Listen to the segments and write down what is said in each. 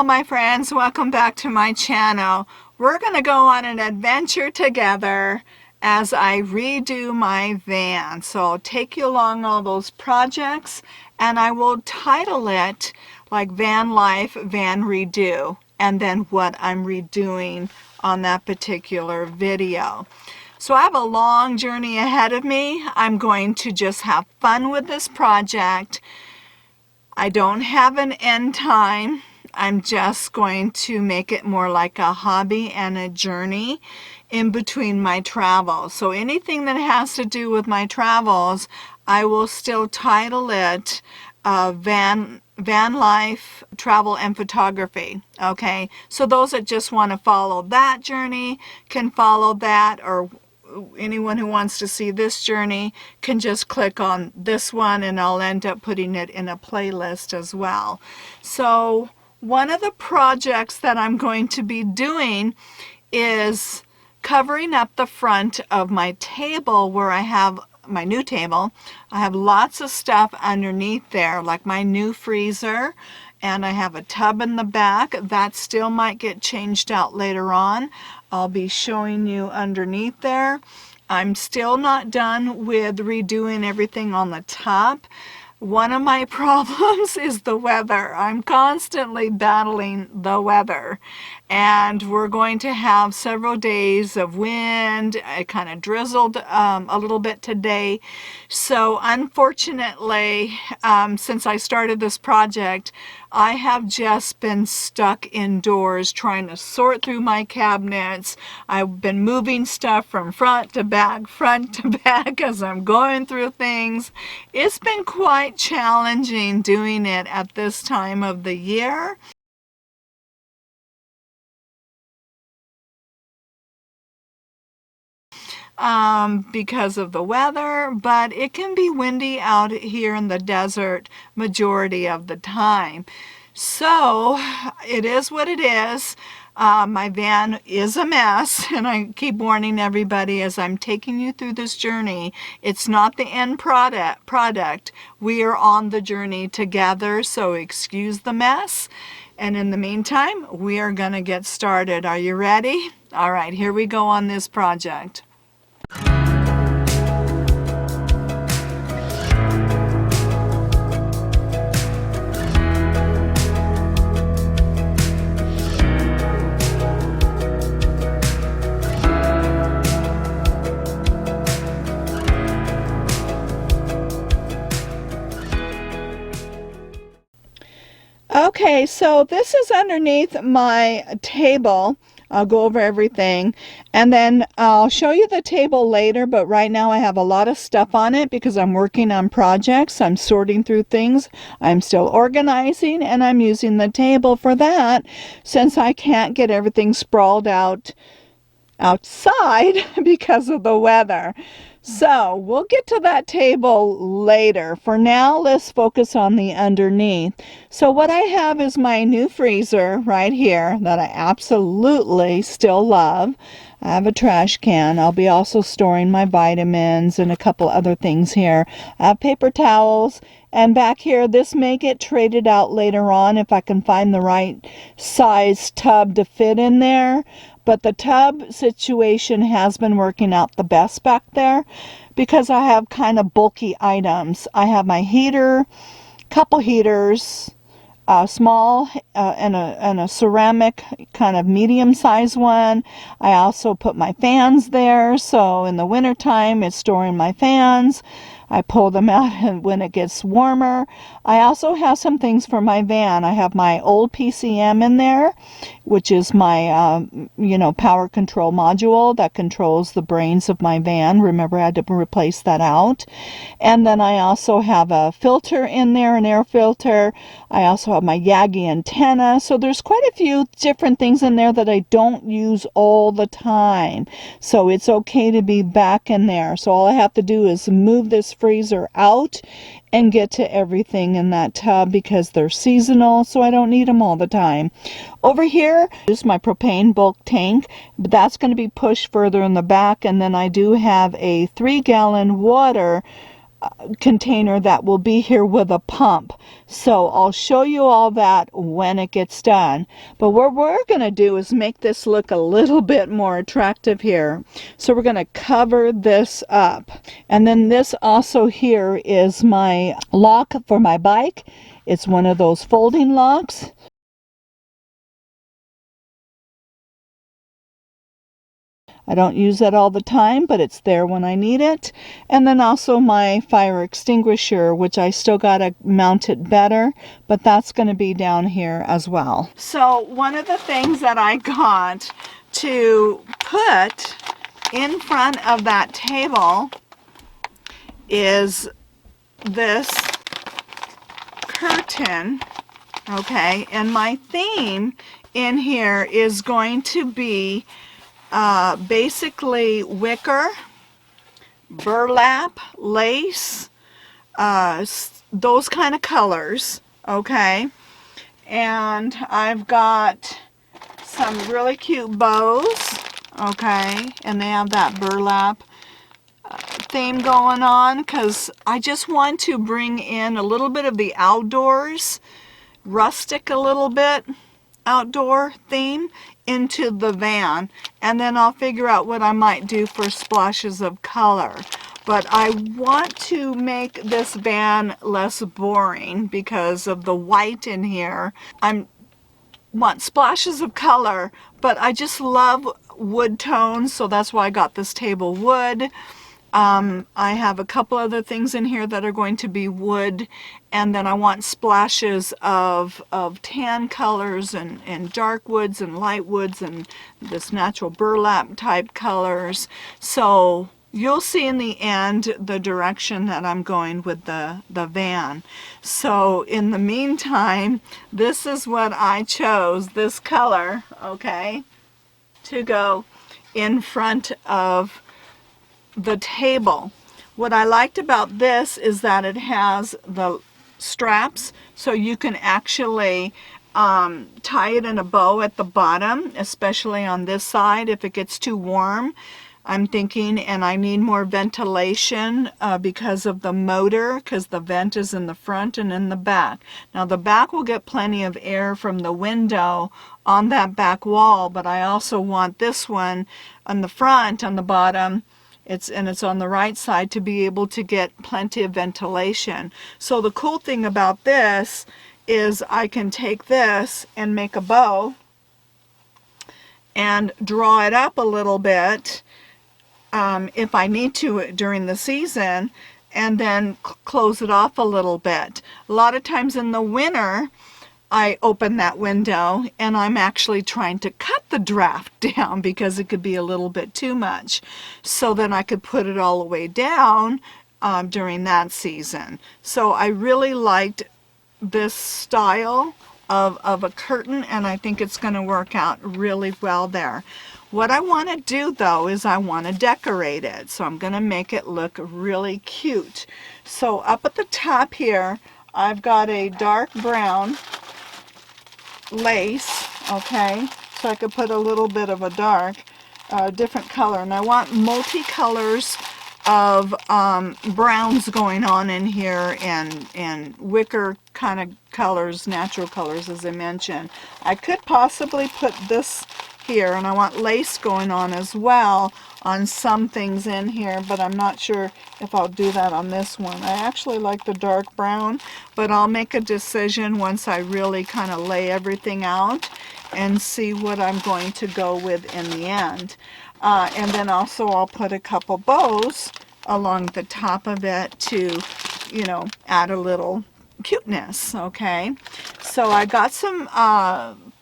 Hello my friends, welcome back to my channel. We're going to go on an adventure together as I redo my van. So I'll take you along all those projects and I will title it like Van Life, Van Redo, and then what I'm redoing on that particular video. So I have a long journey ahead of me. I'm going to just have fun with this project. I don't have an end time. I'm just going to make it more like a hobby and a journey in between my travels. So anything that has to do with my travels, I will still title it Van Life, Travel and Photography. Okay, so those that just want to follow that journey can follow that, or anyone who wants to see this journey can just click on this one and I'll end up putting it in a playlist as well. So one of the projects that I'm going to be doing is covering up the front of my table where I have my new table. I have lots of stuff underneath there, like my new freezer, and I have a tub in the back that still might get changed out later on. I'll be showing you underneath there. I'm still not done with redoing everything on the top. One of my problems is the weather. I'm constantly battling the weather. And we're going to have several days of wind. It kind of drizzled a little bit today. So unfortunately, since I started this project, I have just been stuck indoors trying to sort through my cabinets. I've been moving stuff from front to back as I'm going through things. It's been quite challenging doing it at this time of the year. Because of the weather, but it can be windy out here in the desert majority of the time. So it is what it is. My van is a mess, and I keep warning everybody as I'm taking you through this journey, it's not the end product. We are on the journey together, so excuse the mess. And in the meantime, we are going to get started. Are you ready? All right, here we go on this project. Okay, so this is underneath my table. I'll go over everything and then I'll show you the table later, but right now I have a lot of stuff on it because I'm working on projects. I'm sorting through things. I'm still organizing and I'm using the table for that since I can't get everything sprawled out outside because of the weather. So we'll get to that table later. For now, let's focus on the underneath. So what I have is my new freezer right here that I absolutely still love. I have a trash can. I'll be also storing my vitamins and a couple other things here. I have paper towels. And back here, this may get traded out later on if I can find the right size tub to fit in there. But the tub situation has been working out the best back there because I have kind of bulky items. I have my heater, couple heaters, small and a ceramic kind of medium-sized one. I also put my fans there, so in the wintertime it's storing my fans. I pull them out when it gets warmer. I also have some things for my van. I have my old PCM in there, which is my, power control module that controls the brains of my van. Remember, I had to replace that out. And then I also have a filter in there, an air filter. I also have my Yagi antenna. So there's quite a few different things in there that I don't use all the time. So it's okay to be back in there. So all I have to do is move this freezer out and get to everything in that tub because they're seasonal, so I don't need them all the time. Over here is my propane bulk tank, but that's going to be pushed further in the back, and then I do have a 3-gallon water container that will be here with a pump. So I'll show you all that when it gets done. But what we're going to do is make this look a little bit more attractive here. So we're going to cover this up. And then this also here is my lock for my bike. It's one of those folding locks. I don't use it all the time, but it's there when I need it. And then also my fire extinguisher, which I still got to mount it better, but that's going to be down here as well. So one of the things that I got to put in front of that table is this curtain, okay? And my theme in here is going to be basically wicker, burlap, lace, those kind of colors, okay? And I've got some really cute bows, okay? And they have that burlap theme going on because I just want to bring in a little bit of the outdoors, rustic a little bit, outdoor theme into the van, and then I'll figure out what I might do for splashes of color. But I want to make this van less boring because of the white in here. I want splashes of color, but I just love wood tones, so that's why I got this table wood. I have a couple other things in here that are going to be wood, and then I want splashes of tan colors and dark woods and light woods and this natural burlap type colors. So you'll see in the end the direction that I'm going with the van. So in the meantime, this is what I chose, this color, okay, to go in front of the table. What I liked about this is that it has the straps, so you can actually tie it in a bow at the bottom, especially on this side if it gets too warm. I'm thinking, and I need more ventilation because of the motor, because the vent is in the front and in the back. Now the back will get plenty of air from the window on that back wall, but I also want this one on the front, on the bottom, it's on the right side, to be able to get plenty of ventilation. So the cool thing about this is I can take this and make a bow and draw it up a little bit if I need to during the season, and then close it off a little bit. A lot of times in the winter I open that window and I'm actually trying to cut the draft down because it could be a little bit too much. So then I could put it all the way down during that season. So I really liked this style of a curtain, and I think it's going to work out really well there. What I want to do though is I want to decorate it. So I'm going to make it look really cute. So up at the top here, I've got a dark brown lace, okay, so I could put a little bit of a dark different color, and I want multicolors of browns going on in here, and wicker kind of colors, natural colors, as I mentioned. I could possibly put this here, and I want lace going on as well on some things in here, but I'm not sure if I'll do that on this one. I actually like the dark brown, but I'll make a decision once I really kind of lay everything out and see what I'm going to go with in the end. And then also I'll put a couple bows along the top of it to, you know, add a little cuteness, okay? So I got some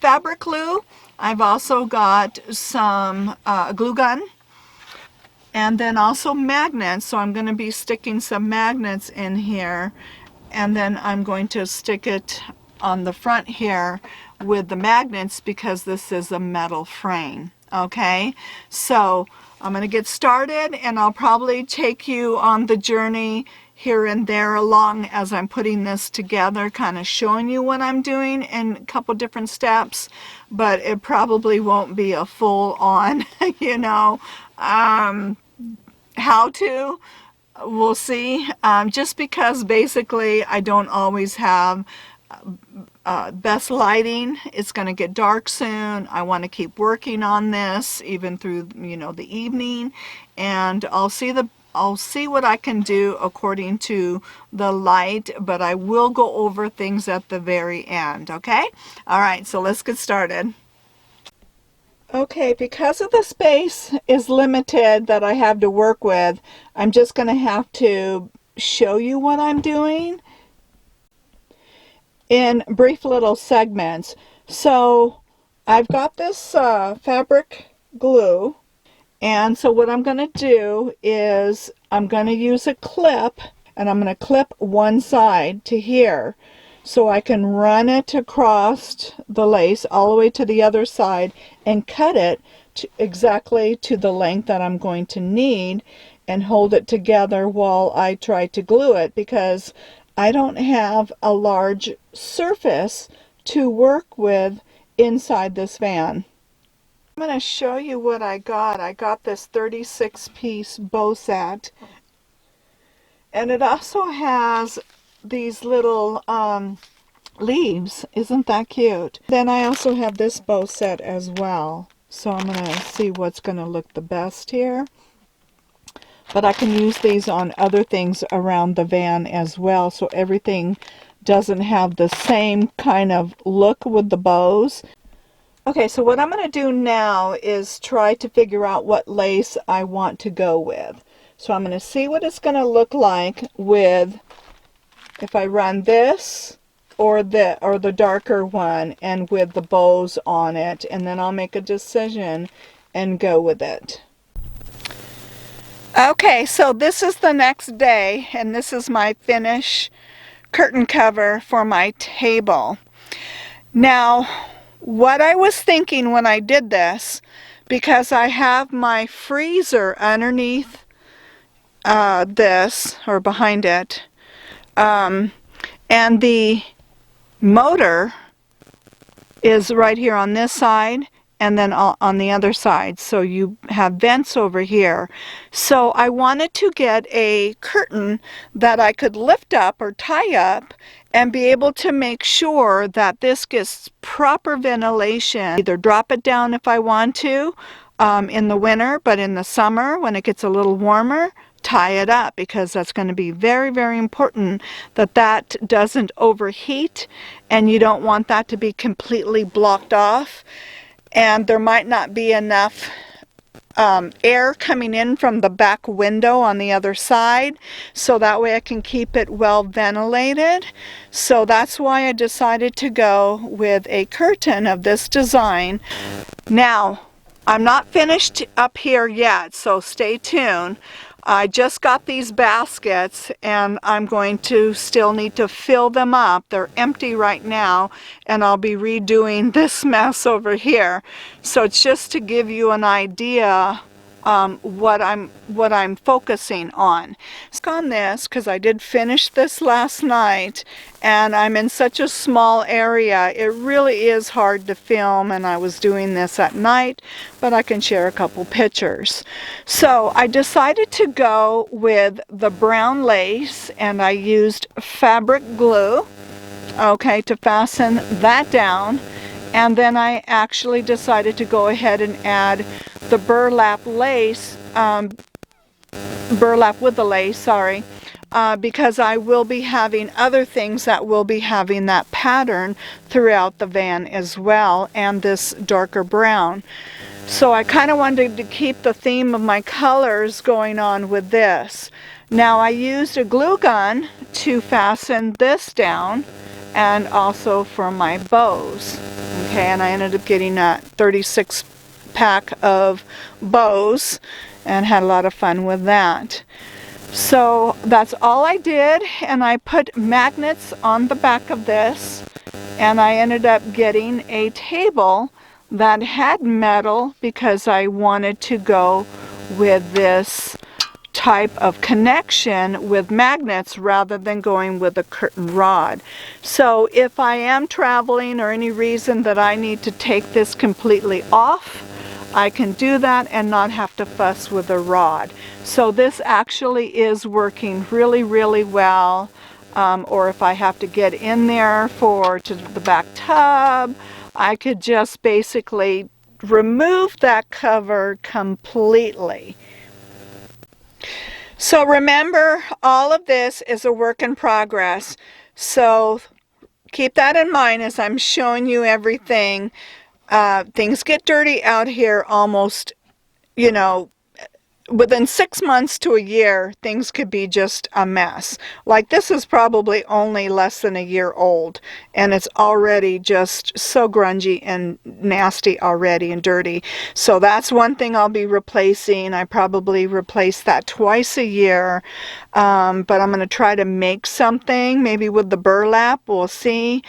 fabric glue. I've also got some glue gun, and then also magnets. So I'm going to be sticking some magnets in here, and then I'm going to stick it on the front here with the magnets because this is a metal frame. Okay, so I'm going to get started, and I'll probably take you on the journey here and there along as I'm putting this together, kind of showing you what I'm doing in a couple different steps, but it probably won't be a full-on, you know, how to. we'll see. Just because basically I don't always have best lighting. It's going to get dark soon. I want to keep working on this even through, you know, the evening, and I'll see what I can do according to the light, but I will go over things at the very end, okay? All right, so let's get started. Okay, because of the space is limited that I have to work with, I'm just going to have to show you what I'm doing in brief little segments. So I've got this fabric glue, and so what I'm going to do is I'm going to use a clip, and I'm going to clip one side to here so I can run it across the lace all the way to the other side and cut it to exactly to the length that I'm going to need, and hold it together while I try to glue it, because I don't have a large surface to work with inside this van. I'm going to show you what I got. I got this 36-piece bow set, and it also has these little leaves. Isn't that cute? Then I also have this bow set as well. So I'm going to see what's going to look the best here. But I can use these on other things around the van as well, so everything doesn't have the same kind of look with the bows. Okay, so what I'm going to do now is try to figure out what lace I want to go with. So I'm going to see what it's going to look like with, if I run this or the darker one and with the bows on it, and then I'll make a decision and go with it. Okay, so this is the next day, and this is my finish curtain cover for my table. Now, what I was thinking when I did this, because I have my freezer underneath this, or behind it, and the motor is right here on this side, and then on the other side, so you have vents over here. So I wanted to get a curtain that I could lift up or tie up and be able to make sure that this gets proper ventilation. Either drop it down if I want to in the winter, but in the summer when it gets a little warmer, tie it up, because that's going to be very, very important that that doesn't overheat, and you don't want that to be completely blocked off. And there might not be enough air coming in from the back window on the other side, so that way I can keep it well ventilated. So that's why I decided to go with a curtain of this design. Now, I'm not finished up here yet, so stay tuned. I just got these baskets, and I'm going to still need to fill them up. They're empty right now, and I'll be redoing this mess over here. So it's just to give you an idea what I'm focusing on. On this, because I did finish this last night, and I'm in such a small area, it really is hard to film, and I was doing this at night, but I can share a couple pictures. So I decided to go with the brown lace, and I used fabric glue, okay, to fasten that down. And then I actually decided to go ahead and add the burlap lace, burlap with the lace, sorry, because I will be having other things that will be having that pattern throughout the van as well, and this darker brown. So I kind of wanted to keep the theme of my colors going on with this. Now I used a glue gun to fasten this down, and also for my bows. Okay, and I ended up getting a 36 pack of bows and had a lot of fun with that. So that's all I did, and I put magnets on the back of this, and I ended up getting a table that had metal because I wanted to go with this type of connection with magnets rather than going with a curtain rod. So if I am traveling or any reason that I need to take this completely off, I can do that and not have to fuss with a rod. So this actually is working really, really well. Or if I have to get in there to the back tub, I could just basically remove that cover completely. So remember, all of this is a work in progress. So keep that in mind as I'm showing you everything. Things get dirty out here almost, you know, within 6 months to a year, things could be just a mess. Like this is probably only less than a year old, and it's already just so grungy and nasty already and dirty. So that's one thing I'll be replacing. I probably replace that twice a year, but I'm going to try to make something, maybe with the burlap. We'll see.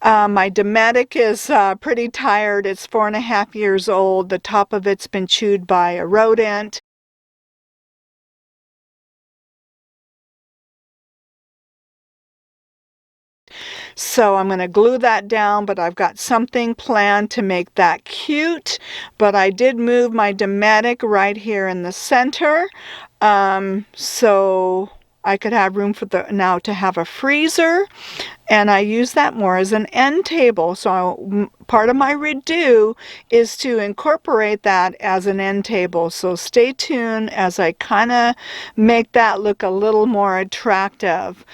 My Dometic is pretty tired. It's 4.5 years old. The top of it's been chewed by a rodent. So I'm going to glue that down, but I've got something planned to make that cute. But I did move my Dometic right here in the center, so I could have room for now to have a freezer. And I use that more as an end table. So part of my redo is to incorporate that as an end table. So stay tuned as I kind of make that look a little more attractive.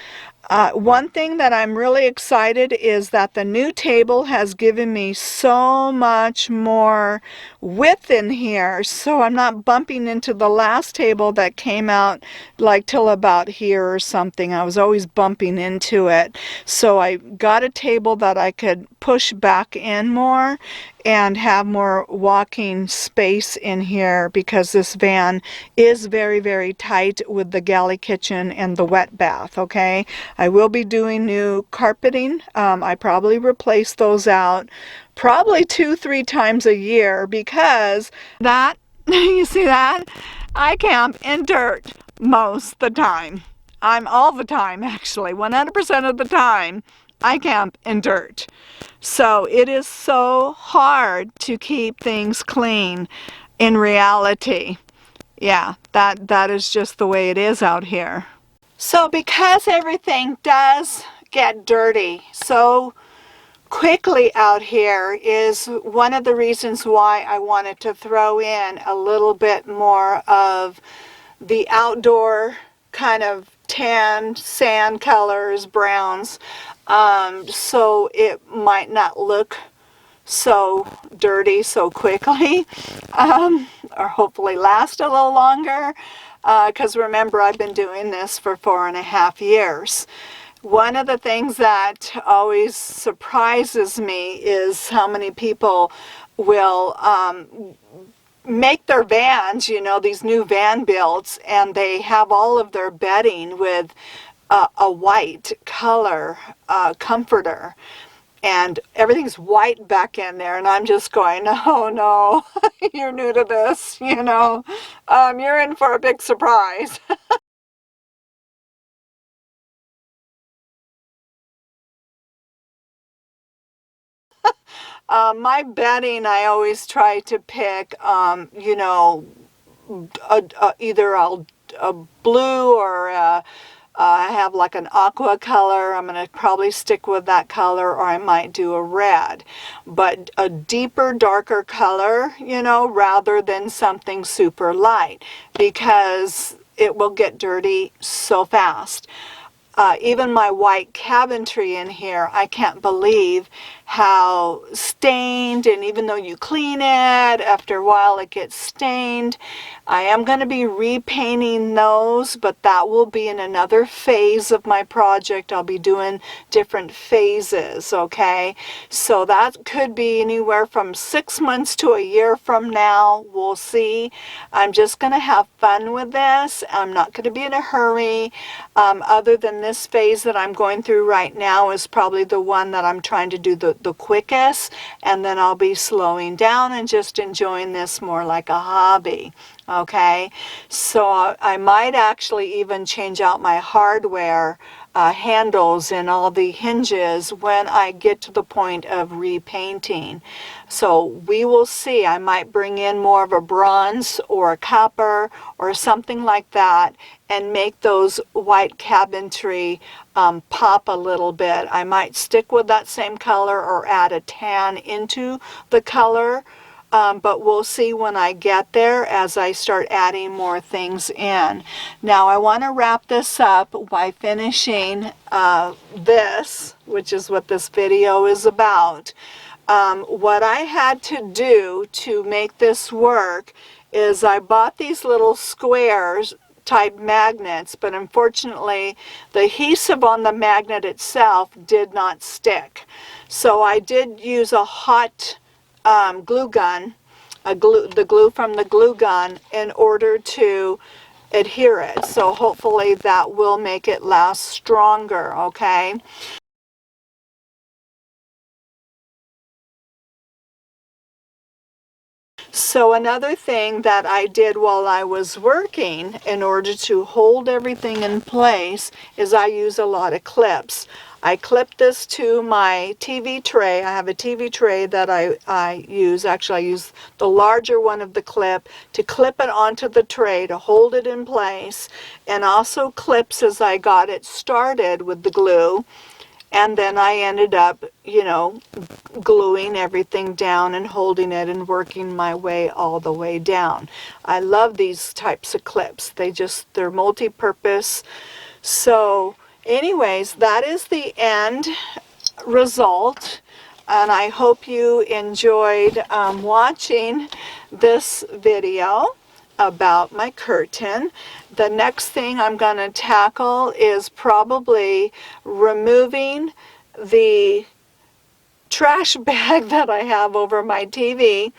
One thing that I'm really excited is that the new table has given me so much more width in here, so I'm not bumping into the last table that came out like till about here or something. I was always bumping into it. So I got a table that I could push back in more and have more walking space in here, because this van is very, very tight with the galley kitchen and the wet bath. Okay, I will be doing new carpeting. I probably replace those out probably 2-3 times a year, because that you see that I camp in dirt most the time. I'm all the time, actually 100% of the time I camp in dirt. So it is so hard to keep things clean in reality. Yeah, that is just the way it is out here. So because everything does get dirty so quickly out here is one of the reasons why I wanted to throw in a little bit more of the outdoor kind of tan, sand colors, browns, so it might not look so dirty so quickly, or hopefully last a little longer, because remember, I've been doing this for 4.5 years. One of the things that always surprises me is how many people will make their vans, you know, these new van builds, and they have all of their bedding with a white color comforter, and everything's white back in there, and I'm just going, oh no, you're new to this, you know, you're in for a big surprise. My bedding, I always try to pick, you know, either a blue or I have like an aqua color. I'm going to probably stick with that color, or I might do a red. But a deeper, darker color, you know, rather than something super light, because it will get dirty so fast. Even my white cabinetry in here, I can't believe how stained, and even though you clean it, after a while it gets stained. I am going to be repainting those, but that will be in another phase of my project. I'll be doing different phases, okay? So that could be anywhere from 6 months to a year from now. We'll see. I'm just going to have fun with this. I'm not going to be in a hurry. Other than this phase that I'm going through right now is probably the one that I'm trying to do the quickest, and then I'll be slowing down and just enjoying this more like a hobby. Okay, so I might actually even change out my hardware handles and all the hinges when I get to the point of repainting. So we will see. I might bring in more of a bronze or a copper or something like that and make those white cabinetry pop a little bit. I might stick with that same color or add a tan into the color. But we'll see when I get there as I start adding more things in. Now I want to wrap this up by finishing this, which is what this video is about. What I had to do to make this work is I bought these little squares type magnets, but unfortunately the adhesive on the magnet itself did not stick. So I did use a hot glue gun, the glue from the glue gun, in order to adhere it. So hopefully that will make it last stronger, okay? So another thing that I did while I was working in order to hold everything in place is I use a lot of clips. I clip this to my TV tray. I have a TV tray that I use. Actually, I use the larger one of the clip to clip it onto the tray to hold it in place, and also clips as I got it started with the glue. And then I ended up, gluing everything down and holding it and working my way all the way down. I love these types of clips. They're multi-purpose. So anyways, that is the end result. And I hope you enjoyed watching this video about my curtain. The next thing I'm going to tackle is probably removing the trash bag that I have over my TV,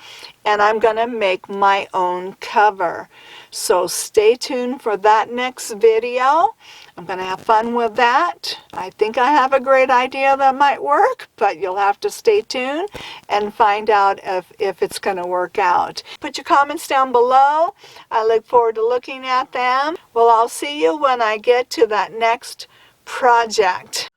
and I'm going to make my own cover. So stay tuned for that next video. I'm going to have fun with that. I think I have a great idea that might work, but you'll have to stay tuned and find out if it's going to work out. Put your comments down below. I look forward to looking at them. Well, I'll see you when I get to that next project.